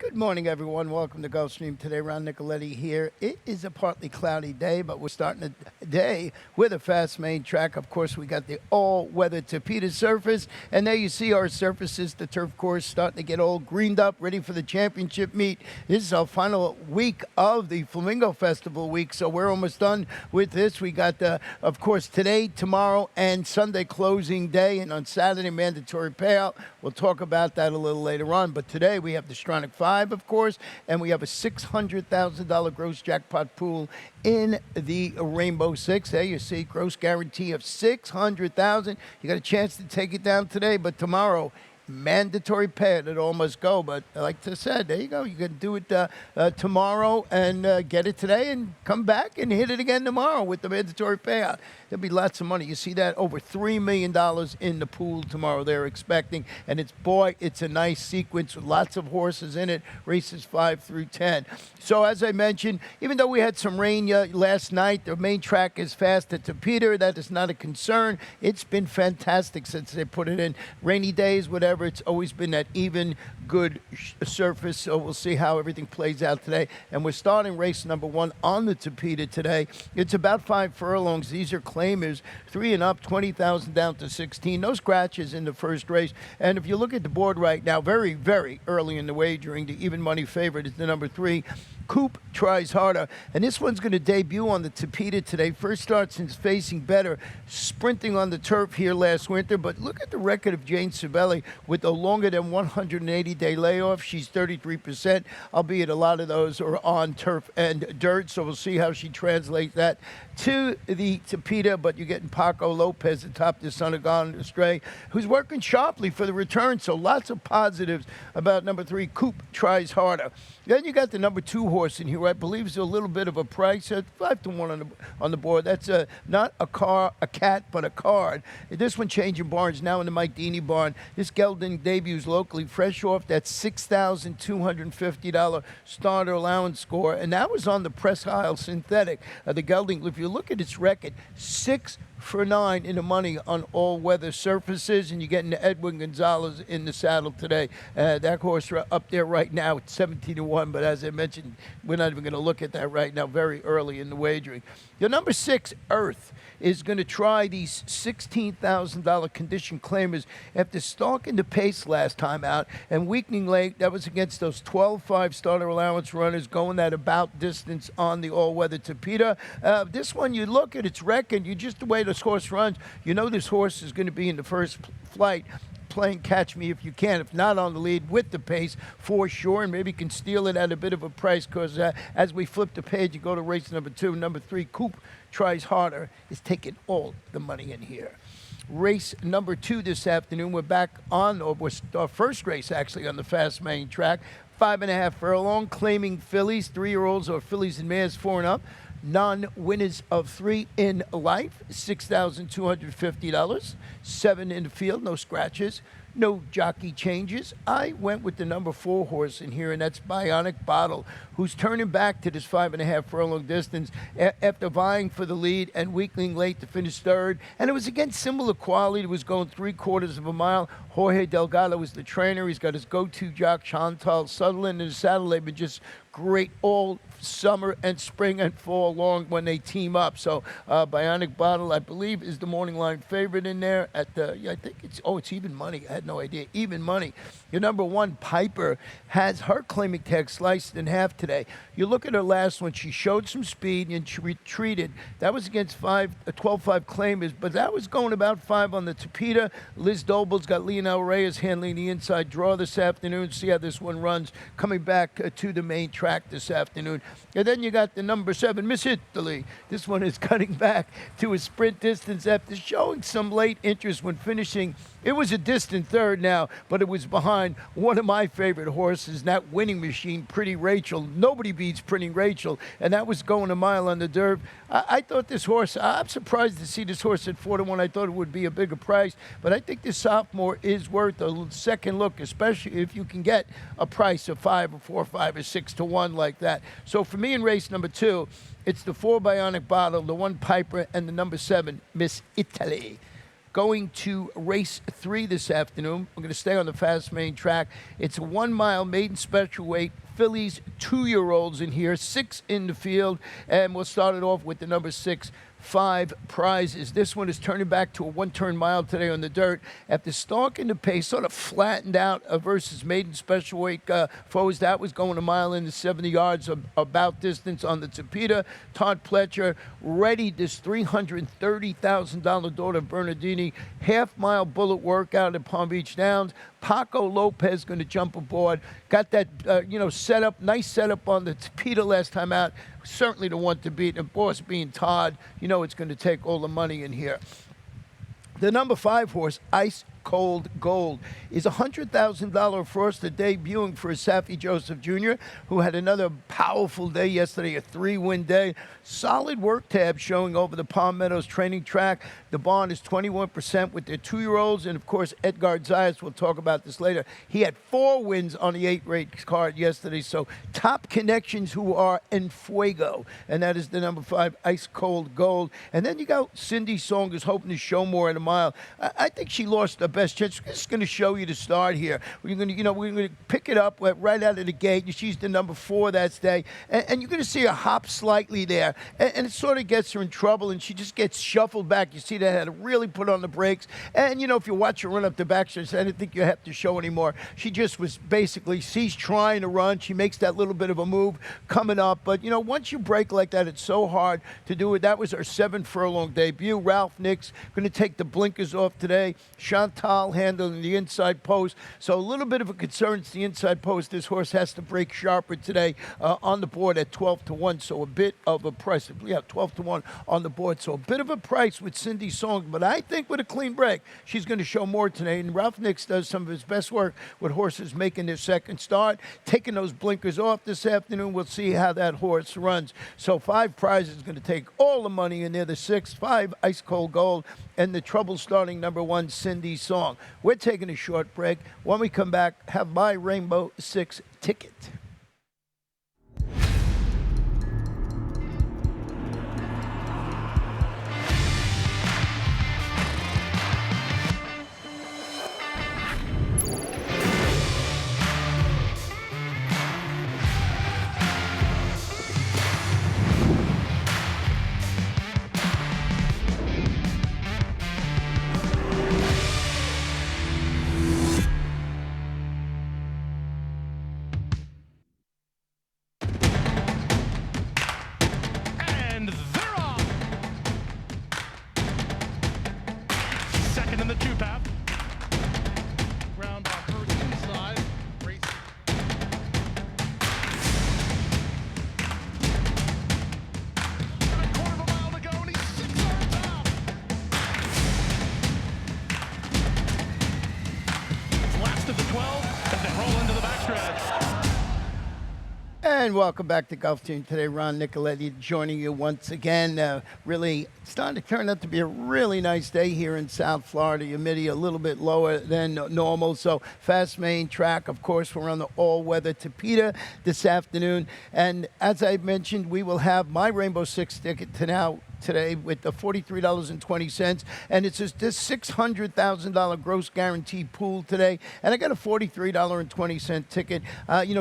Good morning, everyone. Welcome to Gulfstream today. Ron Nicoletti here. It is a partly cloudy day, but we're starting the day with a fast main track. Of course, we got the all-weather Tapeta surface, and there you see our surfaces, the turf course, starting to get all greened up, ready for the championship meet. This is our final week of the Flamingo Festival week, so we're almost done with this. We got, of course, today, tomorrow, and Sunday closing day, and on Saturday, mandatory payout. We'll talk about that a little later on, but today we have the Stronach 5, of course, and we have a $600,000 gross jackpot pool in the Rainbow Six. There you see, gross guarantee of $600,000. You got a chance to take it down today, but tomorrow, mandatory payout. It all must go, but like I said, there you go. You can do it tomorrow and get it today and come back and hit it again tomorrow with the mandatory payout. There'll be lots of money. You see that? Over $3 million in the pool tomorrow they're expecting, and it's a nice sequence with lots of horses in it, races 5 through 10. So as I mentioned, even though we had some rain last night, the main track is fast at Tapeta. That is not a concern. It's been fantastic since they put it in. Rainy days, whatever, it's always been that even good surface, so we'll see how everything plays out today. And we're starting race number 1 on the Tapeta today. It's about 5 furlongs. These are claimers, 3 and up, 20,000 down to 16. No scratches in the first race. And if you look at the board right now, very, very early in the wagering, the even money favorite is the number 3. Coop Tries Harder, and this one's going to debut on the Tapeta today. First start since facing better, sprinting on the turf here last winter. But look at the record of Jane Sabelli with a longer than 180-day layoff. She's 33%, albeit a lot of those are on turf and dirt. So we'll see how she translates that to the Tapeta. But you're getting Paco Lopez atop the Son of Gone Astray, who's working sharply for the return. So lots of positives about number 3, Coop Tries Harder. Then you got the number 2 horse in here. I believe it's a little bit of a price at 5-1 on the board. That's not a cat, but a card. This one changing barns now in the Mike Deeney barn. This gelding debuts locally, fresh off that $6,250 starter allowance score, and that was on the Press Isle Synthetic. The gelding, if you look at its record, 6 for 9 in the money on all-weather surfaces, and you're getting Edwin Gonzalez in the saddle today. That horse up there right now at 17-1, but as I mentioned, we're not even going to look at that right now, very early in the wagering. The number 6, Earth, is going to try these $16,000 condition claimers after stalking the pace last time out and weakening late. That was against those 12-5 starter allowance runners going that about distance on the all-weather Tapeta. This one, you look at its record, you just the way this horse runs, you know this horse is going to be in the first flight playing catch me if you can, if not on the lead with the pace for sure, and maybe can steal it at a bit of a price because as we flip the page and go to race number 2, number 3, Coop Tries Harder, is taking all the money in here. Race number 2 this afternoon, we're back on, or was our first race actually on the fast main track, 5.5 furlong, claiming fillies, 3-year-olds or fillies and mares 4 and up. Non-winners of 3 in life, $6,250, 7 in the field, no scratches, no jockey changes. I went with the number 4 horse in here, and that's Bionic Bottle, who's turning back to this 5.5 furlong distance after vying for the lead and weakening late to finish 3rd. And it was against similar quality. It was going 3/4 of a mile. Jorge Delgado was the trainer. He's got his go-to jock, Chantal Sutherland, in the saddle. They've been just great all summer and spring and fall long when they team up. So Bionic Bottle, I believe, is the morning line favorite in there at the, I think it's even money. I had no idea. Even money. Your number 1, Piper, has her claiming tag sliced in half today. You look at her last one, she showed some speed and she retreated. That was against 12-5 claimers, but that was going about 5 on the Tapeta. Liz Doble's got Leonardo Reyes handling the inside draw this afternoon. See how this one runs coming back to the main track this afternoon. And then you got the number 7, Miss Italy. This one is cutting back to a sprint distance after showing some late interest when finishing. It was a distant 3rd now, but it was behind one of my favorite horses, that winning machine, Pretty Rachel. Nobody beats Pretty Rachel, and that was going a mile on the dirt. I thought this horse, I'm surprised to see this horse at 4-1. I thought it would be a bigger price, but I think this sophomore is worth a second look, especially if you can get a price of 5 or 4, 5 or 6-1 like that. So for me in race number 2, it's the 4 Bionic Bottle, the 1 Piper, and the number 7 Miss Italy. going to race 3 this afternoon. We're going to stay on the fast main track. It's a 1 mile maiden special weight. Fillies, 2-year-olds in here, 6 in the field, and we'll start it off with the number 6. 5 prizes. This one is turning back to a 1-turn mile today on the dirt. After stalking the pace, sort of flattened out versus maiden special weight foes. That was going a mile into 70 yards of about distance on the Tapeta. Todd Pletcher readied this $330,000 daughter Bernardini half-mile bullet workout at Palm Beach Downs. Paco Lopez going to jump aboard. Got that, setup, nice setup on the Tapeta last time out. Certainly the one to beat. And boss being Todd, it's going to take all the money in here. The number 5 horse, Ice Cold Gold, is a $100,000 Froster debuting for Safi Joseph Jr., who had another powerful day yesterday, a 3-win day. Solid work tab showing over the Palm Meadows training track. The barn is 21% with their 2-year-olds. And, of course, Edgar Zayas, we'll talk about this later. He had 4 wins on the 8-race card yesterday. So top connections who are en fuego. And that is the number 5, Ice Cold Gold. And then you got Cindy Saunders hoping to show more in a mile. I think she lost the best chance. We're just going to show you the start here. We're going to pick it up right out of the gate. She's the number 4 that day. And you're going to see her hop slightly there. And it sort of gets her in trouble, and she just gets shuffled back. You see that had to really put on the brakes. And, if you watch her run up the backstretch, I didn't think you have to show anymore. She just was basically, she's trying to run. She makes that little bit of a move coming up. But, once you break like that, it's so hard to do it. That was her 7-furlong debut. Ralph Nix going to take the blinkers off today. Chantal handling the inside post. So a little bit of a concern. It's the inside post. This horse has to break sharper today on the board at 12-1. So a bit of a price. Yeah, 12-1 on the board. So a bit of a price with Cindy Song. But I think with a clean break, she's going to show more today. And Ralph Nix does some of his best work with horses making their second start. Taking those blinkers off this afternoon. We'll see how that horse runs. So 5 prizes is going to take all the money in there. The 6, 5, Ice Cold Gold. And the trouble starting number 1, Cindy Song. We're taking a short break. When we come back, have my Rainbow 6 ticket. And welcome back to Gulfstream today. Ron Nicoletti joining you once again. Really starting to turn out to be a really nice day here in South Florida. Humidity a little bit lower than normal. So fast main track, of course, we're on the all-weather Tapeta this afternoon. And as I mentioned, we will have my Rainbow 6 ticket today with the $43.20, and it's this $600,000 gross guarantee pool today, and I got a $43.20 ticket.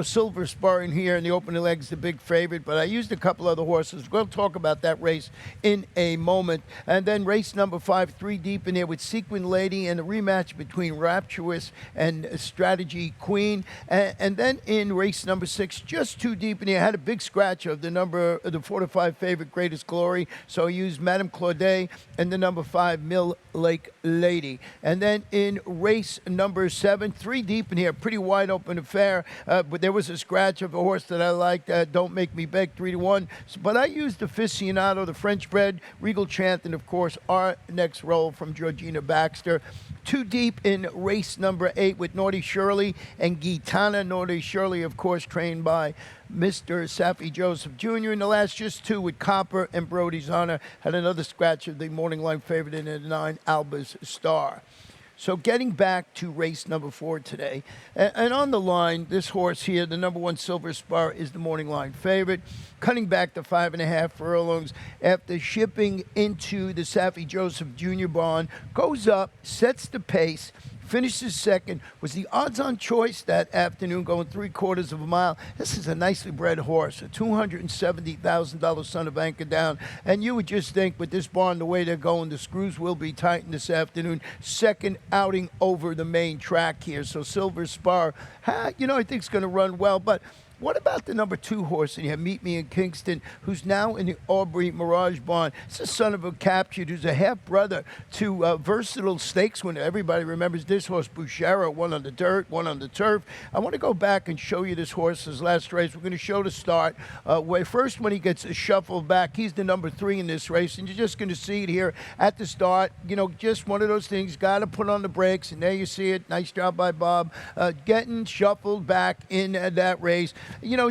Silver Spur in here in the opening leg's the big favorite, but I used a couple other horses. We'll talk about that race in a moment. And then race number 5, 3 deep in there with Sequin Lady and a rematch between Rapturous and Strategy Queen. And then in race number 6, just 2 deep in there, I had a big scratch of the 4 to 5 favorite Greatest Glory, so I used Madame Claudet and the number 5 Mill Lake Lady. And then in race number 7, 3 deep in here, pretty wide open affair, but there was a scratch of a horse that I liked, Don't Make Me Beg, 3-1. But I used Aficionado, the French bred, Regal Chant, and of course our next roll from Georgina Baxter. 2 deep in race number 8 with Naughty Shirley and Gitana. Naughty Shirley, of course, trained by Mr. Safi Joseph Jr. in the last just 2 with Copper and Brody's Honor. Had another scratch of the morning line favorite in the 9, Alba's Star. So getting back to race number 4 today, and on the line, this horse here, the number 1 Silver Spar, is the morning line favorite, cutting back to 5.5 furlongs after shipping into the Saffie Joseph Jr. barn, goes up, sets the pace, finishes second, was the odds-on choice that afternoon, going 3/4 of a mile. This is a nicely bred horse, a $270,000 son of Anchor Down, and you would just think with this barn, the way they're going, the screws will be tightened this afternoon. Second outing over the main track here, so Silver Spar, I think it's going to run well, but what about the number 2 horse in here, Meet Me in Kingston, who's now in the Aubrey Mirage barn? It's a son of a captured who's a half-brother to Versatile Stakes winner. Everybody remembers this horse, Bouchera, one on the dirt, one on the turf. I want to go back and show you this horse's last race. We're going to show the start. First, when he gets a shuffle back, he's the number 3 in this race, and you're just going to see it here at the start. Just one of those things, got to put on the brakes, and there you see it. Nice job by Bob. Getting shuffled back in that race.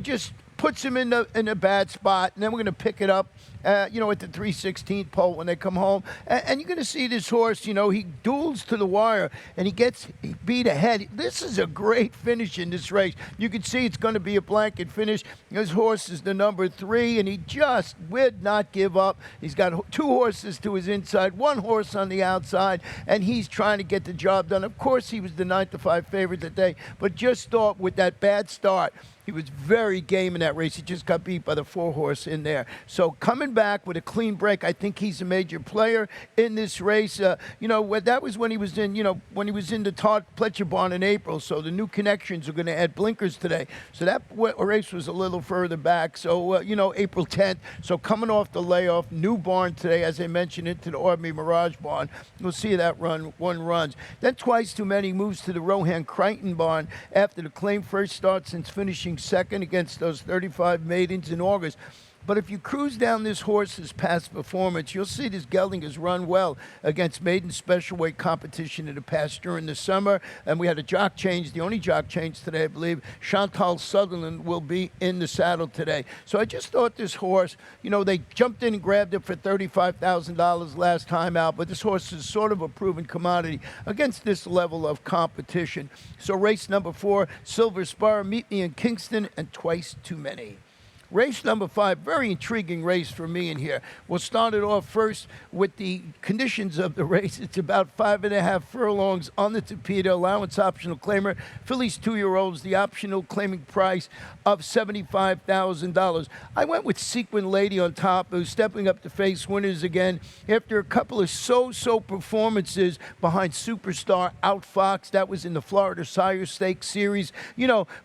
Just puts him in a bad spot, and then we're going to pick it up, at the 3/16th pole when they come home. And you're going to see this horse, he duels to the wire, and he gets beat ahead. This is a great finish in this race. You can see it's going to be a blanket finish. This horse is the number 3, and he just would not give up. He's got 2 horses to his inside, 1 horse on the outside, and he's trying to get the job done. Of course, he was the 9-5 favorite today, but just thought with that bad start, he was very game in that race. He just got beat by the 4 horse in there. So coming back with a clean break, I think he's a major player in this race. That was when he was in, the Todd Pletcher barn in April. So the new connections are going to add blinkers today. So that race was a little further back. So, April 10th. So coming off the layoff, new barn today, as I mentioned, into the Aubrey Mirage barn. We'll see that run, 1 runs. Then Twice Too Many moves to the Rohan Crichton barn after the claim first start since finishing second against those 35 maidens in August. But if you cruise down this horse's past performance, you'll see this gelding has run well against maiden special weight competition in the past during the summer. And we had a jock change, the only jock change today, I believe. Chantal Sutherland will be in the saddle today. So I just thought this horse, they jumped in and grabbed it for $35,000 last time out, but this horse is sort of a proven commodity against this level of competition. So race number 4, Silver Spar, Meet Me in Kingston, and Twice Too Many. Race number 5, very intriguing race for me in here. We'll start it off first with the conditions of the race. It's about 5.5 furlongs on the Tapeta, allowance optional claimer. Fillies 2-year-olds, the optional claiming price of $75,000. I went with Sequin Lady on top, who's stepping up to face winners again after a couple of so-so performances behind Superstar Outfox. That was in the Florida Sire Stakes Series.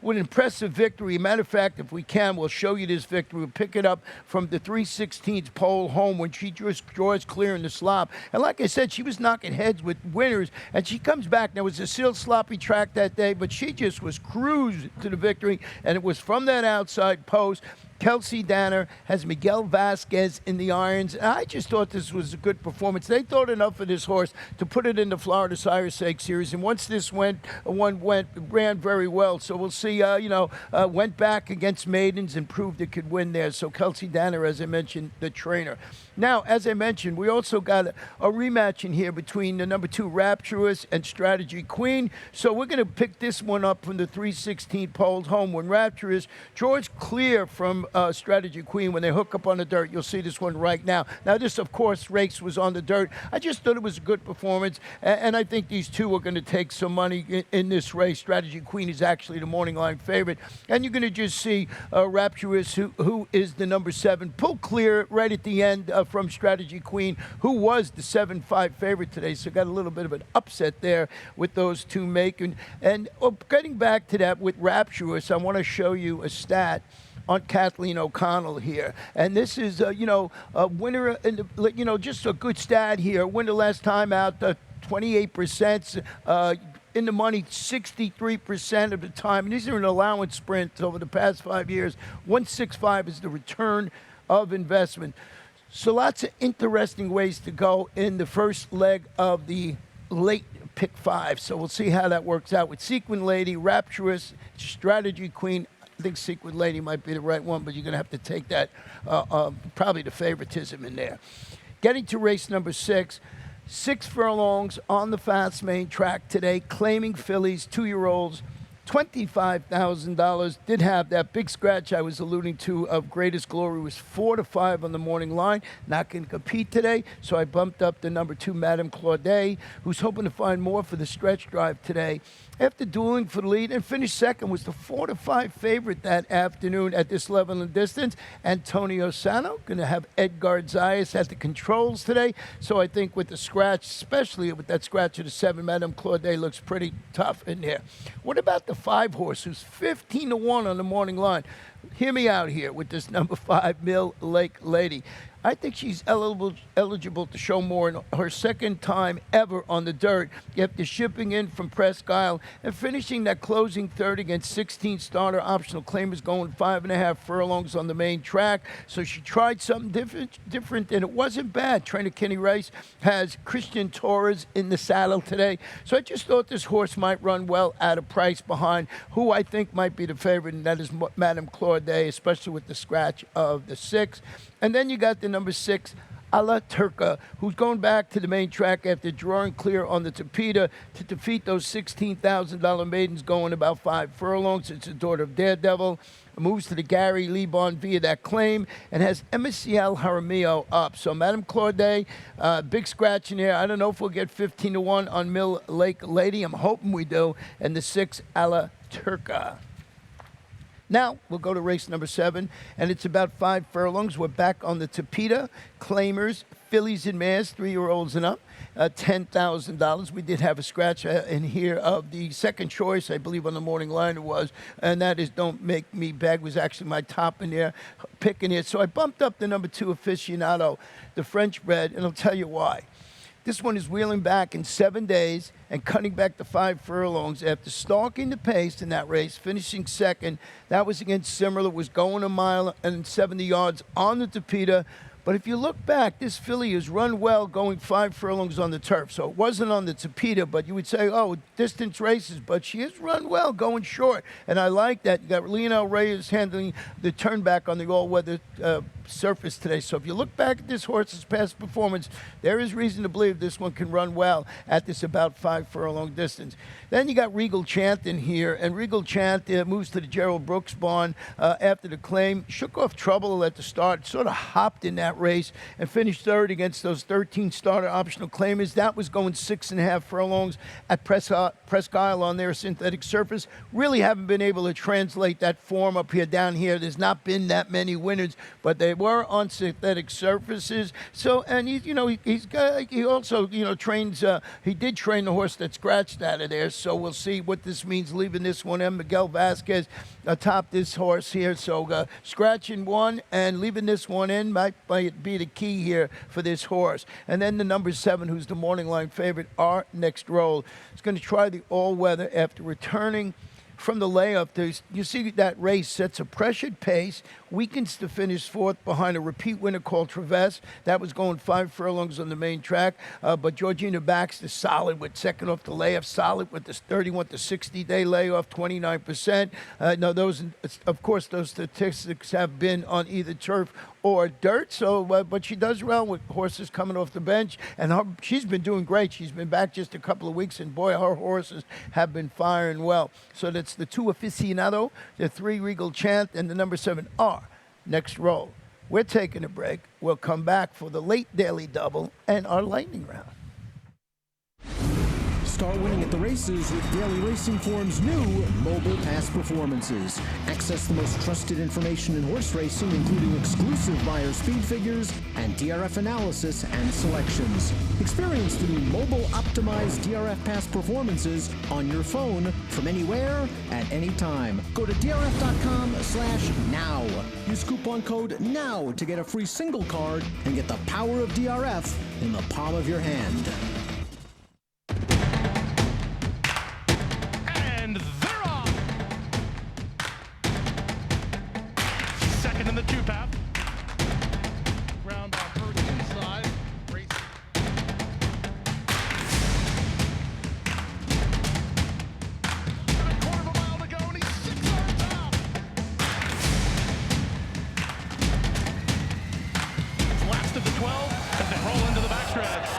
With impressive victory. Matter of fact, if we can, we'll show you this victory. We'll pick it up from the 3/16th pole home when she just draws clear in the slop. And like I said, she was knocking heads with winners, and she comes back. Now, it was a still sloppy track that day, but she just was cruised to the victory, and it was from that outside post. Kelsey Danner has Miguel Vasquez in the irons. And I just thought this was a good performance. They thought enough of this horse to put it in the Florida Sire Stakes Series. And once this ran very well. So we'll see, went back against maidens and proved it could win there. So Kelsey Danner, as I mentioned, the trainer. Now, as I mentioned, we also got a rematch in here between the number 2 Rapturous and Strategy Queen. So we're going to pick this one up from the 3/16 poles home when Rapturous draws clear from Strategy Queen when they hook up on the dirt. You'll see this one right now. Now, this, of course, race was on the dirt. I just thought it was a good performance, and I think these two are going to take some money in this race. Strategy Queen is actually the morning line favorite, and you're going to just see Rapturous, who is the number 7, pull clear right at the end from Strategy Queen, who was the 7-5 favorite today. So got a little bit of an upset there with those two making. And getting back to that with Rapturous, I want to show you a stat on Kathleen O'Connell here. And this is, a winner, in the, just a good stat here. Winner last time out, 28%. In the money 63% of the time. And these are an allowance sprints over the past 5 years. 165 is the return of investment. So lots of interesting ways to go in the first leg of the late pick 5. So we'll see how that works out with Sequin Lady, Rapturous, Strategy Queen. I think Sequin Lady might be the right one, but you're going to have to take that, probably the favoritism in there. Getting to race number 6, 6 furlongs on the fast main track today, claiming fillies, 2-year-olds, $25,000. Did have that big scratch I was alluding to of Greatest Glory, was 4-5 on the morning line. Not going to compete today, so I bumped up the number 2, Madame Claudet, who's hoping to find more for the stretch drive today. After dueling for the lead and finished second, was the 4-5 favorite that afternoon at this level and distance. Antonio Sano going to have Edgar Zayas at the controls today. So I think with the scratch, especially with that scratch of the 7, Madame Claudet looks pretty tough in there. What about the 5 horse, who's 15-1 on the morning line? Hear me out here with this number 5, Mill Lake Lady. I think she's eligible to show more in her second time ever on the dirt after shipping in from Presque Isle and finishing that closing third against 16 starter optional claimers, going 5.5 furlongs on the main track. So she tried something different, and it wasn't bad. Trainer Kenny Rice has Christian Torres in the saddle today. So I just thought this horse might run well at a price behind who I think might be the favorite, and that is Madame Claudet, especially with the scratch of the 6. And then you got the number 6, A La Turca, who's going back to the main track after drawing clear on the Tapeta to defeat those $16,000 maidens going about 5 furlongs. It's a daughter of Daredevil. Moves to the Gary Lebon via that claim and has Emiciel Jaramillo up. So Madame Claudet, big scratch in here. I don't know if we'll get 15-1 on Mill Lake Lady. I'm hoping we do. And the 6, A La Turca. Now, we'll go to race number 7, and it's about 5 furlongs. We're back on the Tapeta, claimers, fillies and mares, 3-year-olds and up, $10,000. We did have a scratch in here of the second choice, I believe on the morning line it was, and that is Don't Make Me Beg, was actually my top in there, pick in here. So I bumped up the number 2, Aficionado, the French bred, and I'll tell you why. This one is wheeling back in 7 days and cutting back to 5 furlongs after stalking the pace in that race, finishing second. That was against Simmerler, was going 1 mile and 70 yards on the Tapeta. But if you look back, this filly has run well going 5 furlongs on the turf. So it wasn't on the Tapeta, but you would say, oh, distance races. But she has run well going short. And I like that. You got Leonardo Reyes handling the turn back on the all-weather surface today. So if you look back at this horse's past performance, there is reason to believe this one can run well at this about 5 furlong distance. Then you got Regal Chant in here, and Regal Chant moves to the Gerald Brooks barn after the claim. Shook off trouble at the start, sort of hopped in that race and finished third against those 13 starter optional claimers. That was going 6.5 furlongs at Presque Isle on their synthetic surface. Really haven't been able to translate that form up here, down here. There's not been that many winners, but they were on synthetic surfaces. So, and he also trains. He did train the horse that scratched out of there. So we'll see what this means leaving this one in. Miguel Vasquez atop this horse here. So scratching one and leaving this one in might be the key here for this horse. And then the number 7, who's the morning line favorite, Our Next Roll, is going to try the all-weather after returning from the layoff. You see that race sets a pressured pace, weakens to finish 4th behind a repeat winner called Traverse. That was going 5 furlongs on the main track. But Georgina Baxter solid with second off the layoff, solid with the 31 to 60-day layoff, 29%. Now, those statistics have been on either turf or dirt. So, but she does well with horses coming off the bench, and she's been doing great. She's been back just a couple of weeks, and boy, her horses have been firing well. So that's the 2 Aficionado, the 3 Regal Chant, and the number 7 Our Next Roll. We're taking a break. We'll come back for the late daily double and our lightning round. Start winning at the races with Daily Racing Form's new Mobile Pass Performances. Access the most trusted information in horse racing, including exclusive buyer speed figures and DRF analysis and selections. Experience the new mobile optimized DRF Pass Performances on your phone from anywhere at any time. Go to drf.com/now. Use coupon code NOW to get a free single card and get the power of DRF in the palm of your hand. And they're off. Second in the 2-path. Round on first inside. Race. And a quarter of a mile to go, and he's 6 yards out. Last of the 12 as they roll into the backstretch.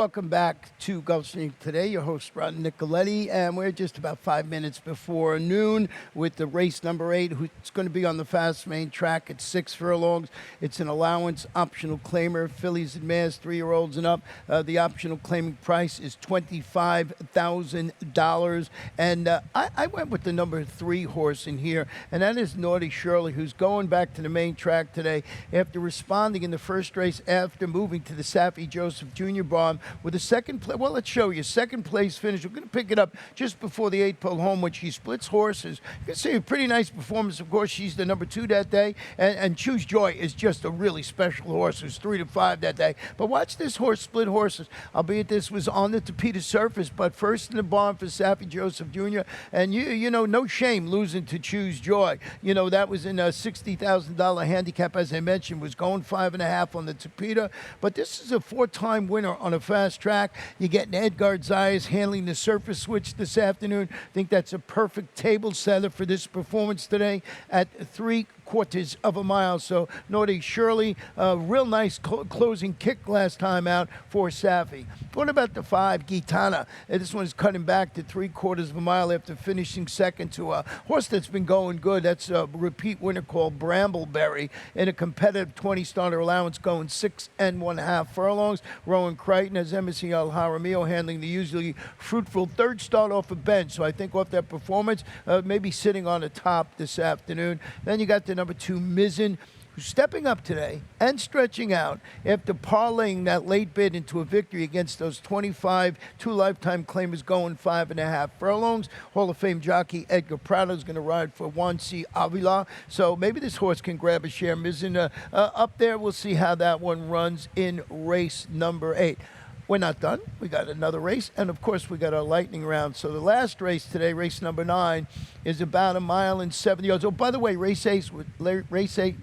Welcome back to Gulfstream today. Your host, Ron Nicoletti, and we're just about 5 minutes before noon with the race number 8, who's going to be on the fast main track at 6 furlongs. It's an allowance optional claimer, fillies and mares, 3-year-olds and up. The optional claiming price is $25,000, and I went with the number 3 horse in here, and that is Naughty Shirley, who's going back to the main track today after responding in the first race after moving to the Saffie Joseph Jr. barn with a second place. Well, let's show you. Second place finish. We're going to pick it up just before the 8-pole home when she splits horses. You can see a pretty nice performance. Of course, she's the number 2 that day. And Choose Joy is just a really special horse who's 3 to 5 that day. But watch this horse split horses. Albeit this was on the Tapeta surface, but first in the barn for Saffie Joseph Jr. And you know, no shame losing to Choose Joy. You know, that was in a $60,000 handicap, as I mentioned, was going 5.5 on the Tapeta. But this is a 4-time winner on a fast track. You get Edgar Zayas handling the surface switch this afternoon. I think that's a perfect table setter for this performance today at 3/4 of a mile. So Naughty Shirley, real nice closing kick last time out for Saffie. What about the 5, Gitana? This one's cutting back to 3/4 of a mile after finishing second to a horse that's been going good. That's a repeat winner called Brambleberry in a competitive 20-starter allowance going 6.5 furlongs. Rowan Crichton as Embassy El Jaramillo handling the usually fruitful third start off a bench. So I think off that performance, maybe sitting on the top this afternoon. Then you got the number 2, Mizzen, who's stepping up today and stretching out after parlaying that late bid into a victory against those 25 two-lifetime claimers going 5.5 furlongs. Hall of Fame jockey Edgar Prado is going to ride for Juan C. Avila. So maybe this horse can grab a share. Mizzen up there. We'll see how that one runs in race number 8. We're not done. We got another race, and of course we got our lightning round. So the last race today, race number 9, is about 1 mile and 70 yards. Oh, by the way, race 8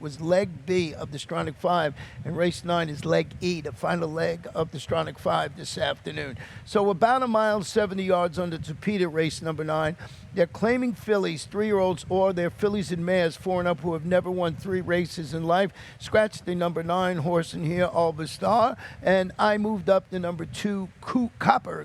was leg B of the Stronach 5, and race 9 is leg E, the final leg of the Stronach 5 this afternoon. So about 1 mile and 70 yards on the Tapeta, race number 9. They're claiming fillies, 3-year-olds, or they're fillies and mares, 4 and up, who have never won 3 races in life. Scratch the number 9 horse in here, Alba Star, and I moved up the number 2, Copper,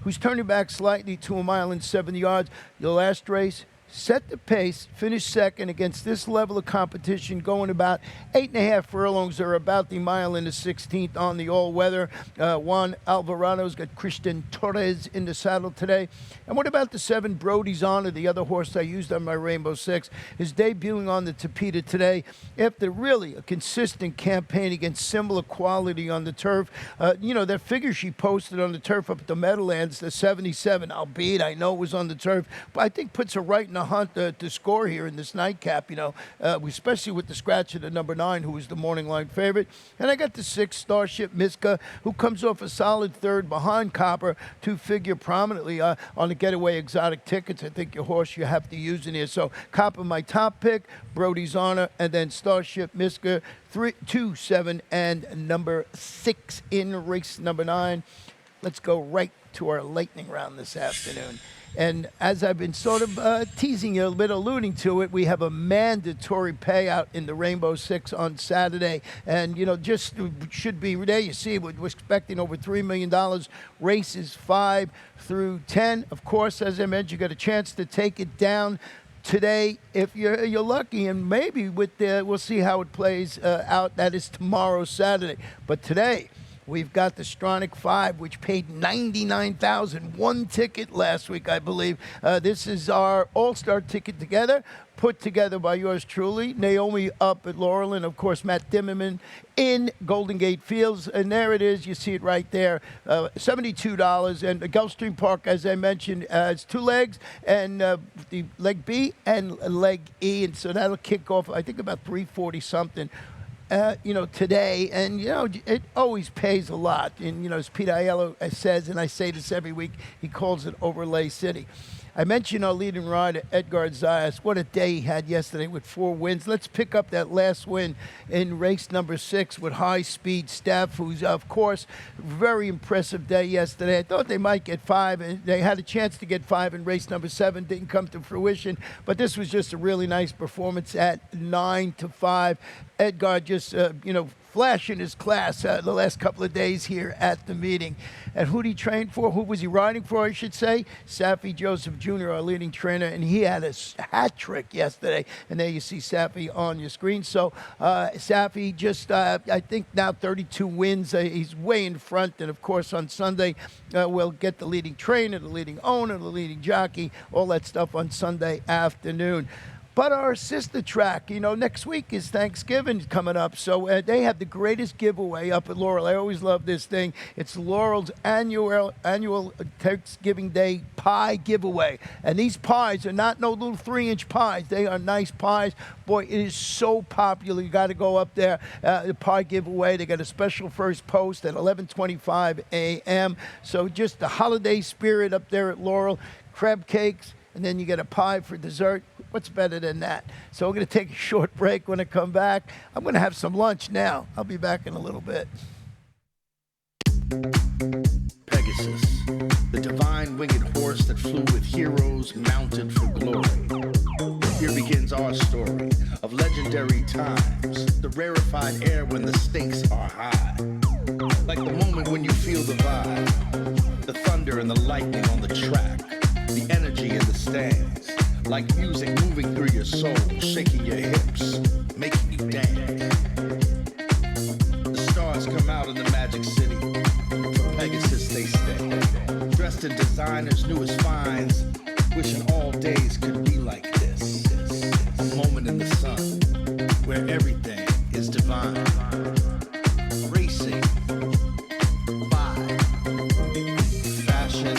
who's turning back slightly to 1 mile and 70 yards. The last race set the pace, finished second against this level of competition, going about 8.5 furlongs, or about the mile and the 16th on the all-weather. Juan Alvarado's got Christian Torres in the saddle today. And what about the 7, Brody's Honor, the other horse I used on my Rainbow 6, is debuting on the Tapeta today after really a consistent campaign against similar quality on the turf. You know, that figure she posted on the turf up at the Meadowlands, the 77, albeit I know it was on the turf, but I think puts her right in the hunt to score here in this nightcap, you know, especially with the scratch of the number 9, who is the morning line favorite. And I got the 6, Starship Miska, who comes off a solid third behind Copper to figure prominently on the getaway exotic tickets. I think your horse you have to use in here. So Copper, my top pick, Brody's Honor, and then Starship Miska, 3, 2, 7, and number 6 in race number 9. Let's go right to our lightning round this afternoon. And as I've been sort of teasing you a little bit, alluding to it, we have a mandatory payout in the Rainbow 6 on Saturday. And, you know, just should be there. You see, we're expecting over $3 million. Races 5 through 10. Of course, as I mentioned, you got a chance to take it down today if you're lucky, and maybe with we'll see how it plays out. That is tomorrow, Saturday. But today, we've got the Stronach 5, which paid $99,000, one ticket last week, I believe. This is our all-star ticket together, put together by yours truly, Naomi up at Laurel, and of course Matt Dimmerman in Golden Gate Fields. And there it is, you see it right there, $72. And the Gulfstream Park, as I mentioned, has 2 legs, and the leg B and leg E, and so that'll kick off, I think, about 340 something. You know, today, and, you know, it always pays a lot. And, you know, as Pete Aiello says, and I say this every week, he calls it Overlay City. I mentioned our leading rider, Edgar Zayas. What a day he had yesterday with 4 wins. Let's pick up that last win in race number 6 with High Speed Steph, who's, of course, very impressive day yesterday. I thought they might get 5, and they had a chance to get 5 in race number 7. Didn't come to fruition, but this was just a really nice performance at 9 to 5. Edgar just, flashing his class the last couple of days here at the meeting. And who did he train for? Who was he riding for, I should say? Safi Joseph Jr., our leading trainer, and he had a hat trick yesterday. And there you see Safi on your screen. So Safi just, I think now 32 wins. He's way in front. And, of course, on Sunday, we'll get the leading trainer, the leading owner, the leading jockey, all that stuff on Sunday afternoon. But our sister track, next week is Thanksgiving coming up. So they have the greatest giveaway up at Laurel. I always love this thing. It's Laurel's annual Thanksgiving Day pie giveaway. And these pies are not no little 3-inch pies. They are nice pies. Boy, it is so popular. You got to go up there. The pie giveaway. They got a special first post at 11:25 a.m. So just the holiday spirit up there at Laurel. Crab cakes. And then you get a pie for dessert. What's better than that? So we're going to take a short break. When I come back, I'm going to have some lunch now. I'll be back in a little bit. Pegasus, the divine winged horse that flew with heroes mounted for glory. Here begins our story of legendary times, the rarefied air when the stakes are high. Like the moment when you feel the vibe, the thunder and the lightning on the track, the energy in the stands, like music moving through your soul, shaking your hips, making you dance. The stars come out in the magic city, for Pegasus they stay, dressed in designers' newest finds, wishing all days could be like this. A moment in the sun, where everything is divine. Racing, vibe, fashion,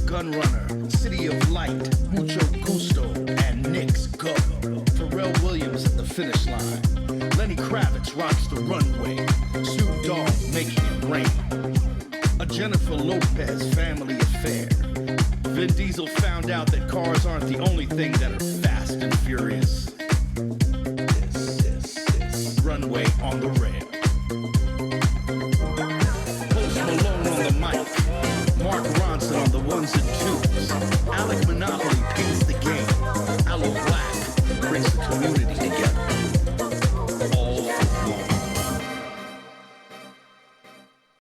Gun Runner, City of Light, Mucho Gusto, and Knicks Go. Pharrell Williams at the finish line. Lenny Kravitz rocks the runway. Snoop Dogg making it rain. A Jennifer Lopez family affair. Vin Diesel found out that cars aren't the only thing that are fast and furious. This runway on the rail. Post Malone on the mic. Mark Ronson on the ones and twos. Alec Monopoly paints the game. Aloe Black brings the community together.